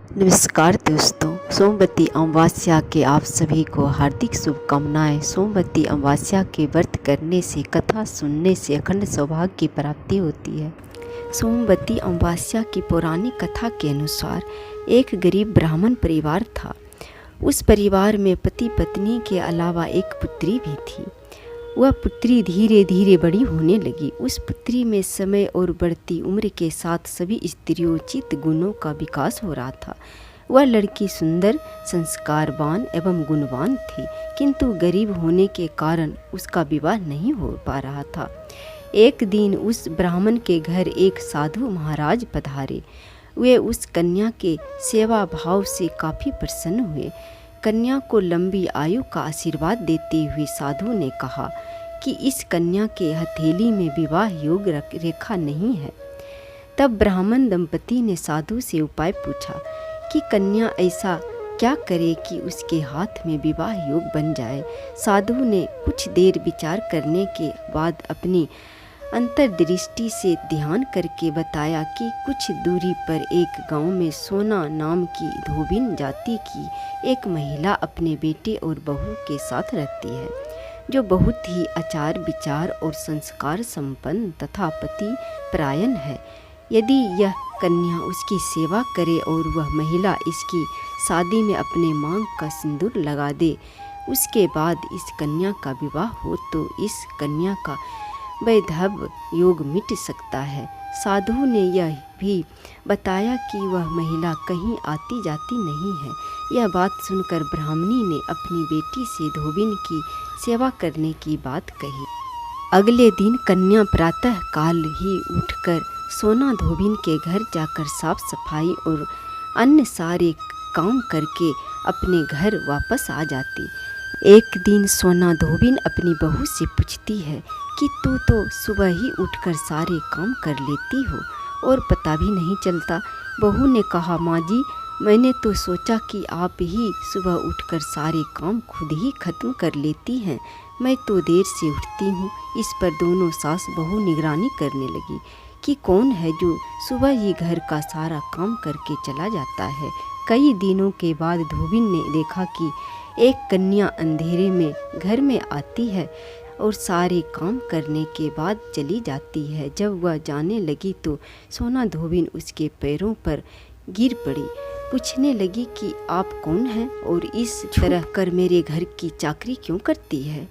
नमस्कार दोस्तों, सोमवती अमावस्या के आप सभी को हार्दिक शुभकामनाएं। सोमवती अमावस्या के व्रत करने से, कथा सुनने से अखंड सौभाग्य की प्राप्ति होती है। सोमवती अमावस्या की पौराणिक कथा के अनुसार एक गरीब ब्राह्मण परिवार था। उस परिवार में पति पत्नी के अलावा एक पुत्री भी थी। वह पुत्री धीरे धीरे बड़ी होने लगी। उस पुत्री में समय और बढ़ती उम्र के साथ सभी स्त्रियोचित गुणों का विकास हो रहा था। वह लड़की सुंदर, संस्कारवान एवं गुणवान थी, किंतु गरीब होने के कारण उसका विवाह नहीं हो पा रहा था। एक दिन उस ब्राह्मण के घर एक साधु महाराज पधारे। वे उस कन्या के सेवा भाव से काफ़ी प्रसन्न हुए। कन्या को लंबी आयु का आशीर्वाद देते हुए साधु ने कहा कि इस कन्या के हथेली में विवाह योग रेखा नहीं है। तब ब्राह्मण दंपति ने साधु से उपाय पूछा कि कन्या ऐसा क्या करे कि उसके हाथ में विवाह योग बन जाए। साधु ने कुछ देर विचार करने के बाद अपनी अंतर्दृष्टि से ध्यान करके बताया कि कुछ दूरी पर एक गांव में सोना नाम की धोबिन जाति की एक महिला अपने बेटे और बहू के साथ रहती है, जो बहुत ही आचार विचार और संस्कार संपन्न तथा पति परायण है। यदि यह कन्या उसकी सेवा करे और वह महिला इसकी शादी में अपने मांग का सिंदूर लगा दे, उसके बाद इस कन्या का विवाह हो तो इस कन्या का वैधव्य योग मिट सकता है। साधु ने यह भी बताया कि वह महिला कहीं आती जाती नहीं है। यह बात सुनकर ब्राह्मणी ने अपनी बेटी से धोबिन की सेवा करने की बात कही। अगले दिन कन्या प्रातः काल ही उठकर सोना धोबिन के घर जाकर साफ सफाई और अन्य सारे काम करके अपने घर वापस आ जाती। एक दिन सोना धोबिन अपनी बहू से पूछती है कि तू तो सुबह ही उठकर सारे काम कर लेती हो और पता भी नहीं चलता। बहू ने कहा, माँ जी, मैंने तो सोचा कि आप ही सुबह उठकर सारे काम खुद ही खत्म कर लेती हैं। मैं तो देर से उठती हूँ। इस पर दोनों सास बहू निगरानी करने लगी कि कौन है जो सुबह ही घर का सारा काम करके चला जाता है। कई दिनों के बाद धोबिन ने देखा कि एक कन्या अंधेरे में घर में आती है और सारे काम करने के बाद चली जाती है। जब वह जाने लगी तो सोना धोबिन उसके पैरों पर गिर पड़ी। पूछने लगी कि आप कौन हैं और इस तरह कर मेरे घर की चाकरी क्यों करती है।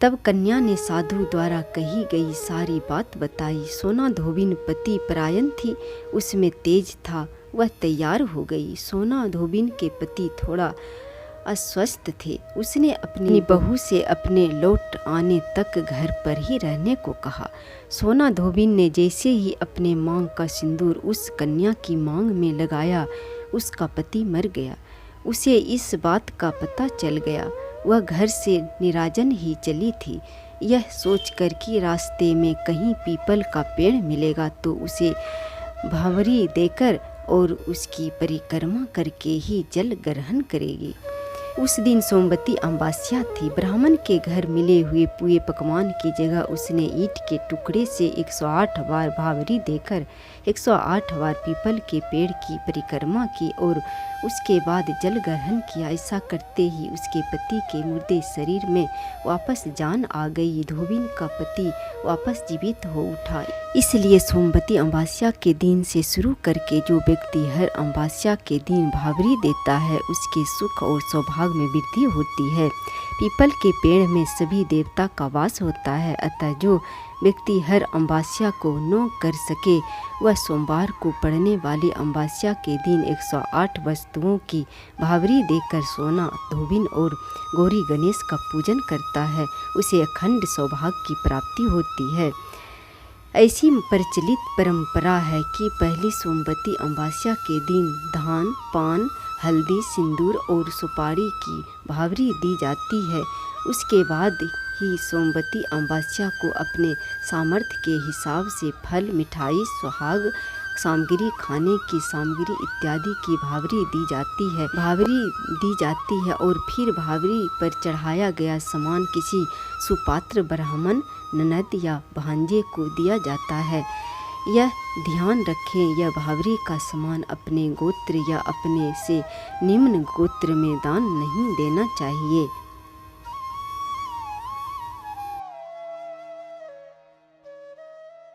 तब कन्या ने साधु द्वारा कही गई सारी बात बताई। सोना धोबिन पति परायण थी, उसमें तेज था। वह तैयार हो गई। सोना धोबिन के पति थोड़ा अस्वस्थ थे। उसने अपनी बहू से अपने लौट आने तक घर पर ही रहने को कहा। सोना धोबिन ने जैसे ही अपने मांग का सिंदूर उस कन्या की मांग में लगाया, उसका पति मर गया। उसे इस बात का पता चल गया। वह घर से निराजन ही चली थी, यह सोचकर कि रास्ते में कहीं पीपल का पेड़ मिलेगा तो उसे भावरी देकर और उसकी परिक्रमा करके ही जल ग्रहण करेगी। उस दिन सोमवती अमावस्या थी। ब्राह्मण के घर मिले हुए पूरे पकवान की जगह उसने ईंट के टुकड़े से 108 बार भावरी देकर 108 बार पीपल के पेड़ की परिक्रमा की और उसके बाद जल ग्रहण किया। ऐसा करते ही उसके पति के मुर्दे शरीर में वापस जान आ गई। धोबिन का पति वापस जीवित हो उठा। इसलिए सोमवती अमावस्या के दिन से शुरू करके जो व्यक्ति हर अमावस्या के दिन भावरी देता है, उसके सुख और सौभाग्य में वृद्धि होती है। पीपल के पेड़ में सभी देवता का वास होता है, अतः जो व्यक्ति हर अमावस्या को न कर सके, वह सोमवार को पड़ने वाली अमावस्या के दिन 108 वस्तुओं की भावरी देकर सोना धोबिन और गौरी गणेश का पूजन करता है, उसे अखंड सौभाग्य की प्राप्ति होती है। ऐसी प्रचलित परंपरा है कि पहली सोमवती अमावस्या के दिन धान, पान, हल्दी, सिंदूर और सुपारी की भावरी दी जाती है। उसके बाद ही सोमवती अमावस्या को अपने सामर्थ्य के हिसाब से फल, मिठाई, सुहाग सामग्री, खाने की सामग्री इत्यादि की भावरी दी जाती है और फिर भावरी पर चढ़ाया गया सामान किसी सुपात्र ब्राह्मण, ननद या भांजे को दिया जाता है। यह ध्यान रखें, यह भावरी का सामान अपने गोत्र या अपने से निम्न गोत्र में दान नहीं देना चाहिए।